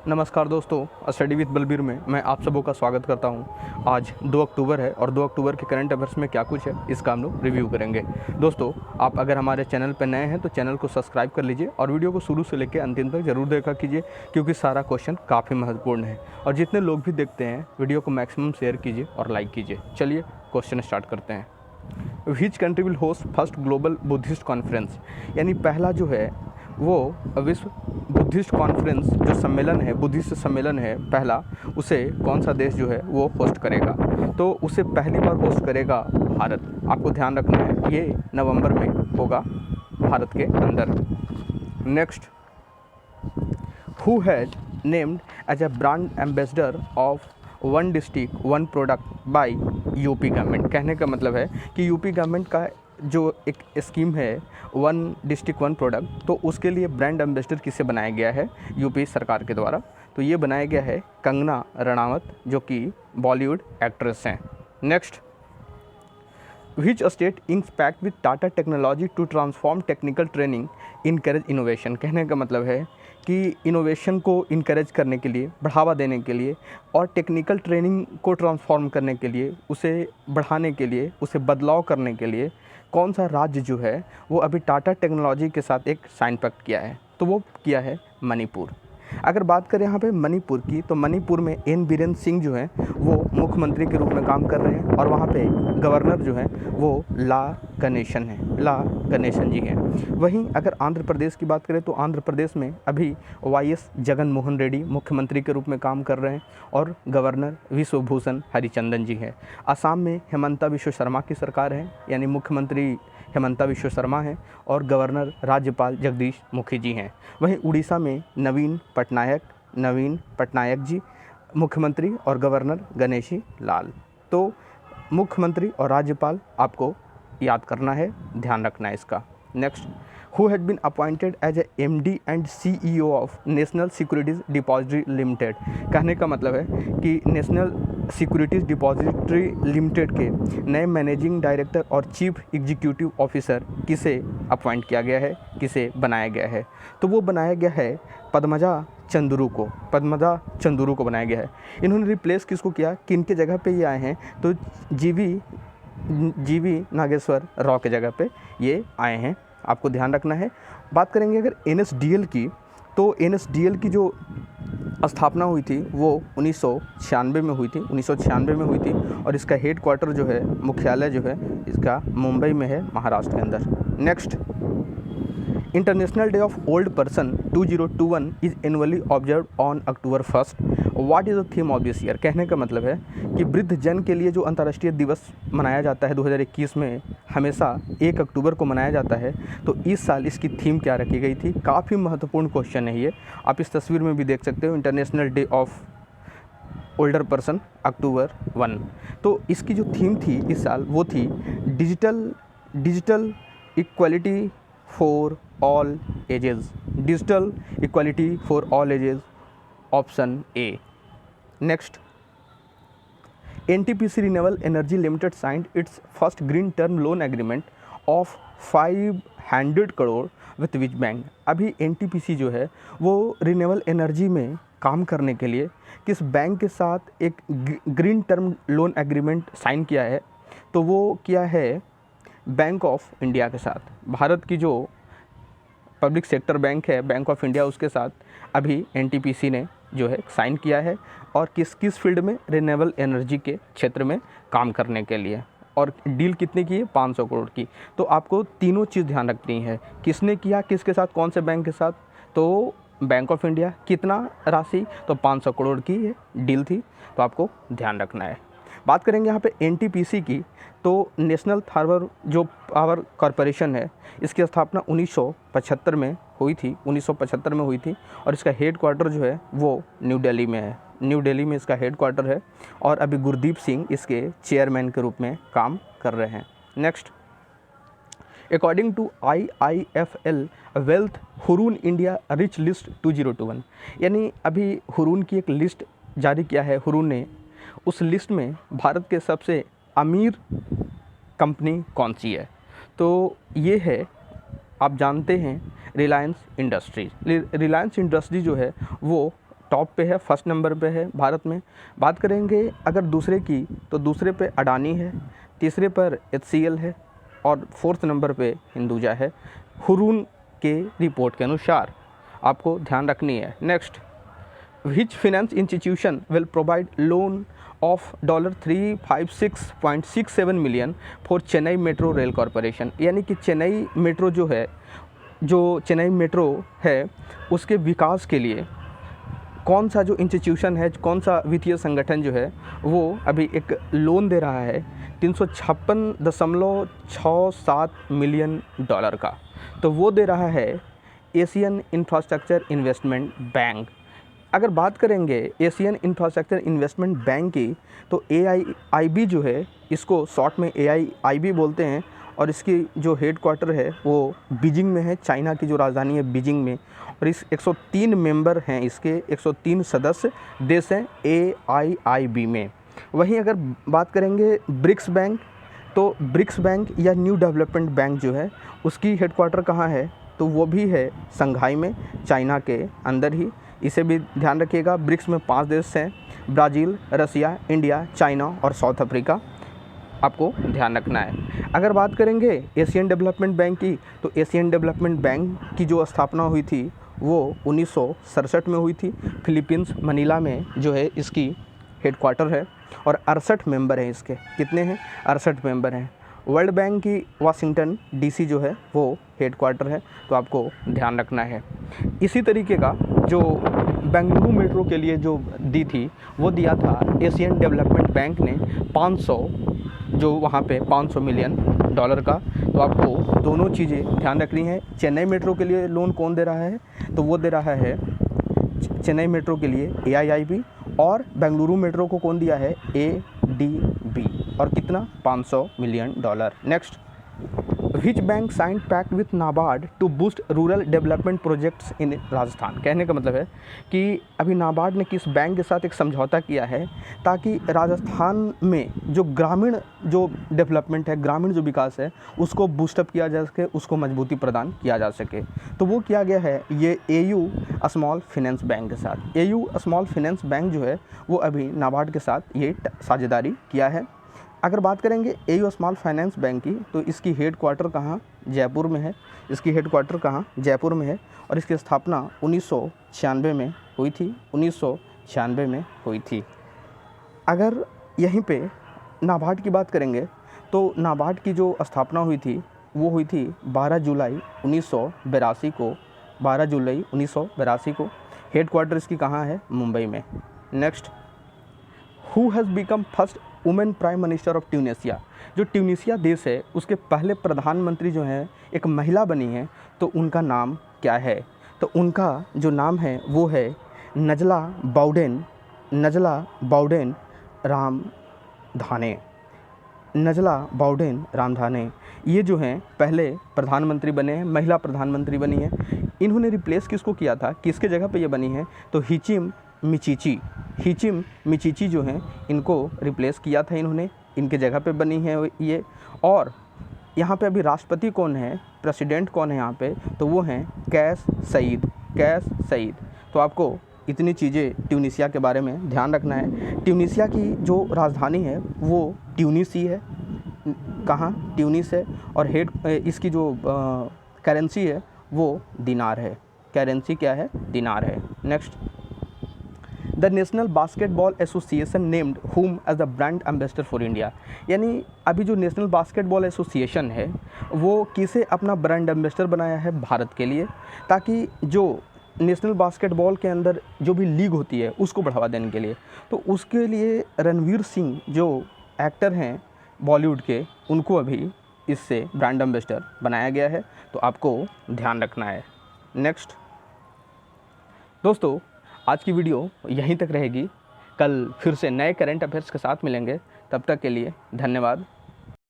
नमस्कार दोस्तों, study with Balbir में मैं आप सबों का स्वागत करता हूं। आज 2 अक्टूबर है और 2 अक्टूबर के करंट अफेयर्स में क्या कुछ है इसका हम लोग रिव्यू करेंगे। दोस्तों, आप अगर हमारे चैनल पर नए हैं तो चैनल को सब्सक्राइब कर लीजिए और वीडियो को शुरू से लेकर अंतिम तक जरूर देखा कीजिए, क्योंकि सारा क्वेश्चन काफ़ी महत्वपूर्ण है। और जितने लोग भी देखते हैं वीडियो को मैक्सिमम शेयर कीजिए और लाइक कीजिए। चलिए क्वेश्चन स्टार्ट करते हैं। Which country will host first global Buddhist conference, यानी पहला जो है वो विश्व बुद्धिस्ट कॉन्फ्रेंस जो सम्मेलन है, बुद्धिस्ट सम्मेलन है पहला, उसे कौन सा देश जो है वो होस्ट करेगा। तो उसे पहली बार होस्ट करेगा भारत। आपको ध्यान रखना है ये नवंबर में होगा भारत के अंदर। Next, who has named as a brand ambassador of one district one product by UP government. कहने का मतलब है कि यूपी गवर्नमेंट का जो एक स्कीम है वन डिस्ट्रिक्ट वन प्रोडक्ट, तो उसके लिए ब्रांड एम्बेसडर किसे बनाया गया है यूपी सरकार के द्वारा। तो ये बनाया गया है कंगना रणावत, जो कि बॉलीवुड एक्ट्रेस हैं। Next, which state inks pact with Tata technology to transform technical training encourage innovation. कहने का मतलब है कि इनोवेशन को इनकरेज करने के लिए, बढ़ावा देने के लिए और टेक्निकल ट्रेनिंग को ट्रांसफॉर्म करने के लिए, उसे बढ़ाने के लिए, उसे बदलाव करने के लिए कौन सा राज्य जो है वो अभी टाटा टेक्नोलॉजी के साथ एक साइन पैक्ट किया है। तो वो किया है मणिपुर। अगर बात करें यहाँ पे मणिपुर की, तो मणिपुर में एन बीरेन्द्र सिंह जो हैं वो मुख्यमंत्री के रूप में काम कर रहे हैं और वहाँ पे गवर्नर जो हैं वो ला गणेशन जी हैं। वहीं अगर आंध्र प्रदेश की बात करें तो आंध्र प्रदेश में अभी वाईएस जगन मोहन रेड्डी मुख्यमंत्री के रूप में काम कर रहे हैं और गवर्नर विश्वभूषण हरिचंदन जी हैं। असम में हेमंता विश्व शर्मा की सरकार है, यानी मुख्यमंत्री हेमंता विश्व शर्मा हैं और गवर्नर राज्यपाल जगदीश मुखी जी हैं। वहीं उड़ीसा में नवीन पटनायक जी मुख्यमंत्री और गवर्नर गणेशी लाल। तो मुख्यमंत्री और राज्यपाल आपको याद करना है, ध्यान रखना है इसका। Next, who had been appointed as a MD and CEO of national securities depository limited. कहने का मतलब है कि नेशनल सिक्योरिटीज़ डिपॉजिटरी लिमिटेड के नए मैनेजिंग डायरेक्टर और चीफ एग्जीक्यूटिव ऑफिसर किसे अपॉइंट किया गया है, किसे बनाया गया है। तो वो बनाया गया है पद्मजा चंद्रू को बनाया गया है। इन्होंने रिप्लेस किसको किया, किनके जगह पे ये आए हैं, तो जीवी नागेश्वर राव के जगह पे ये आए हैं। आपको ध्यान रखना है। बात करेंगे अगर एनएसडीएल की, तो एनएसडीएल की जो स्थापना हुई थी वो 1996 में हुई थी और इसका हेड क्वार्टर जो है, मुख्यालय जो है इसका मुंबई में है, महाराष्ट्र के अंदर। Next, international day of old person 2021 is annually observe on October 1। What is the theme of this year. कहने का मतलब है कि वृद्ध जन के लिए जो अंतर्राष्ट्रीय दिवस मनाया जाता है 2021 में, हमेशा 1 अक्टूबर को मनाया जाता है। तो इस साल इसकी थीम क्या रखी गई थी। काफ़ी महत्वपूर्ण क्वेश्चन है ये, आप इस तस्वीर में भी देख सकते हो। International day of older person October 1। तो इसकी जो थीम थी इस साल वो थी digital equality for all ages. Digital equality for all ages, option A. Next, NTPC renewable energy limited signed it's first green term loan agreement of 500 crore with which bank. अभी NTPC जो है वो रिन्यूएबल एनर्जी में काम करने के लिए किस बैंक के साथ एक green term loan agreement sign किया है, तो वो किया है बैंक ऑफ इंडिया के साथ। भारत की जो पब्लिक सेक्टर बैंक है, बैंक ऑफ इंडिया, उसके साथ अभी एनटीपीसी ने जो है साइन किया है। और किस फील्ड में, रिन्यूएबल एनर्जी के क्षेत्र में काम करने के लिए। और डील कितने की है, 500 करोड़ की। तो आपको तीनों चीज़ ध्यान रखनी है, किसने किया, किसके साथ, कौन से बैंक के साथ। तो बैंक ऑफ इंडिया, कितना राशि, तो 500 करोड़ की ये डील थी, तो आपको ध्यान रखना है। बात करेंगे यहाँ पे एनटीपीसी की, तो नेशनल थार्मल जो पावर कॉरपोरेशन है, इसकी स्थापना 1975 में हुई थी और इसका हेड क्वार्टर जो है वो न्यू दिल्ली में है। न्यू दिल्ली में इसका हेड क्वार्टर है और अभी गुरदीप सिंह इसके चेयरमैन के रूप में काम कर रहे हैं। Next, according to IIFL wealth Hurun India rich list 2021, यानी अभी हुरून की एक लिस्ट जारी किया है हुरून ने। उस लिस्ट में भारत के सबसे अमीर कंपनी कौन सी है, तो ये है, आप जानते हैं, रिलायंस इंडस्ट्रीज जो है वो टॉप पे है, फर्स्ट नंबर पे है भारत में। बात करेंगे अगर दूसरे की, तो दूसरे पे अडानी है, तीसरे पर HCL है और फोर्थ नंबर पे हिंदुजा है, हुरून के रिपोर्ट के अनुसार। आपको ध्यान रखनी है। Next, which finance institution will provide loan of $356.67 million for Chennai metro rail corporation. यानी कि चेन्नई मेट्रो जो है, जो चेन्नई मेट्रो है, उसके विकास के लिए कौन सा जो इंस्टीट्यूशन है, कौन सा वित्तीय संगठन जो है वो अभी एक लोन दे रहा है $356.67 मिलियन का। तो वो दे रहा है एशियन इंफ्रास्ट्रक्चर इन्वेस्टमेंट बैंक। अगर बात करेंगे एशियन इंफ्रास्ट्रक्चर इन्वेस्टमेंट बैंक की, तो AIIB जो है, इसको शॉर्ट में AIIB बोलते हैं, और इसकी जो हेड क्वार्टर है वो बीजिंग में है, चाइना की जो राजधानी है बीजिंग में। और इस 103 मेंबर हैं, इसके 103 सदस्य देश हैं AIIB में। वहीं अगर बात करेंगे ब्रिक्स बैंक, तो ब्रिक्स बैंक या न्यू डेवलपमेंट बैंक जो है, उसकी हेड क्वार्टर कहाँ है, तो वो भी है शंघाई में, चाइना के अंदर ही। इसे भी ध्यान रखिएगा। ब्रिक्स में 5 देश हैं, ब्राज़ील, रसिया, इंडिया, चाइना और साउथ अफ्रीका। आपको ध्यान रखना है। अगर बात करेंगे एशियन डेवलपमेंट बैंक की, तो एशियन डेवलपमेंट बैंक की जो स्थापना हुई थी वो 1967 में हुई थी। फिलीपींस मनीला में जो है इसकी हेड क्वार्टर है, और 68 मेंबर हैं इसके। कितने हैं? 68 मेंबर हैं। वर्ल्ड बैंक की वाशिंगटन DC जो है वो हेड क्वार्टर है, तो आपको ध्यान रखना है। इसी तरीके का जो बेंगलुरु मेट्रो के लिए जो दी थी, वो दिया था एशियन डेवलपमेंट बैंक ने 500, जो वहाँ पे $500 मिलियन का। तो आपको दोनों चीज़ें ध्यान रखनी है। चेन्नई मेट्रो के लिए लोन कौन दे रहा है, तो वो दे रहा है चेन्नई मेट्रो के लिए AIIB, और बेंगलुरु मेट्रो को कौन दिया है, ADB, और कितना, $500 million. Next, which bank sign pact with NABARD to boost rural development projects in Rajasthan. कहने का मतलब है कि अभी नाबार्ड ने किस बैंक के साथ एक समझौता किया है ताकि राजस्थान में जो ग्रामीण जो डेवलपमेंट है, ग्रामीण जो विकास है, उसको बूस्टअप किया जा सके, उसको मजबूती प्रदान किया जा सके। तो वो किया गया है ये AU स्मॉल फाइनेंस बैंक के साथ। AU स्मॉल फाइनेंस बैंक जो है वो अभी नाबार्ड के साथ ये साझेदारी किया है। अगर बात करेंगे AU स्मॉल फाइनेंस बैंक की, तो इसकी हेड क्वार्टर कहाँ, जयपुर में है। इसकी हेड क्वार्टर कहाँ, जयपुर में है, और इसकी स्थापना 1996 में हुई थी। 1996 में हुई थी। अगर यहीं पे नाबार्ड की बात करेंगे, तो नाबार्ड की जो स्थापना हुई थी वो हुई थी 12 जुलाई 1982 को। 12 जुलाई 1982 को। हेड क्वार्टर इसकी कहाँ है, मुंबई में। Next, who has become first women prime minister of Tunisia. जो ट्यूनीशिया देश है उसके पहले प्रधानमंत्री जो हैं एक महिला बनी है, तो उनका नाम क्या है, तो उनका जो नाम है वो है नजला बाउडेन रामधाने। नजला बाउडेन रामधाने ये जो हैं पहले प्रधानमंत्री बने हैं, महिला प्रधानमंत्री बनी है। इन्होंने रिप्लेस किसको किया था, किसके जगह पे ये बनी है, तो हिचिम मिचिची जो हैं इनको रिप्लेस किया था इन्होंने, इनके जगह पे बनी है ये। और यहाँ पे अभी राष्ट्रपति कौन है, प्रेसिडेंट कौन है यहाँ पे, तो वो हैं कैस सईद। तो आपको इतनी चीज़ें ट्यूनीशिया के बारे में ध्यान रखना है। ट्यूनीशिया की जो राजधानी है वो ट्यूनिस ही है। कहाँ, ट्यूनिस है। और हेड इसकी जो करेंसी है वो दिनार है। करेंसी क्या है, दिनार है। Next, the national basketball association named whom as the brand ambassador for India. यानी अभी जो नेशनल बास्केटबॉल एसोसिएशन है वो किसे अपना ब्रांड एम्बेसडर बनाया है, भारत के लिए, ताकि जो नेशनल बास्केटबॉल के अंदर जो भी लीग होती है उसको बढ़ावा देने के लिए। तो उसके लिए रणवीर सिंह जो एक्टर हैं बॉलीवुड के, उनको अभी इससे ब्रांड एम्बेसडर बनाया गया है। तो आपको ध्यान रखना है। नेक्स्ट दोस्तों, आज की वीडियो यहीं तक रहेगी। कल फिर से नए करंट अफेयर्स के साथ मिलेंगे। तब तक के लिए धन्यवाद।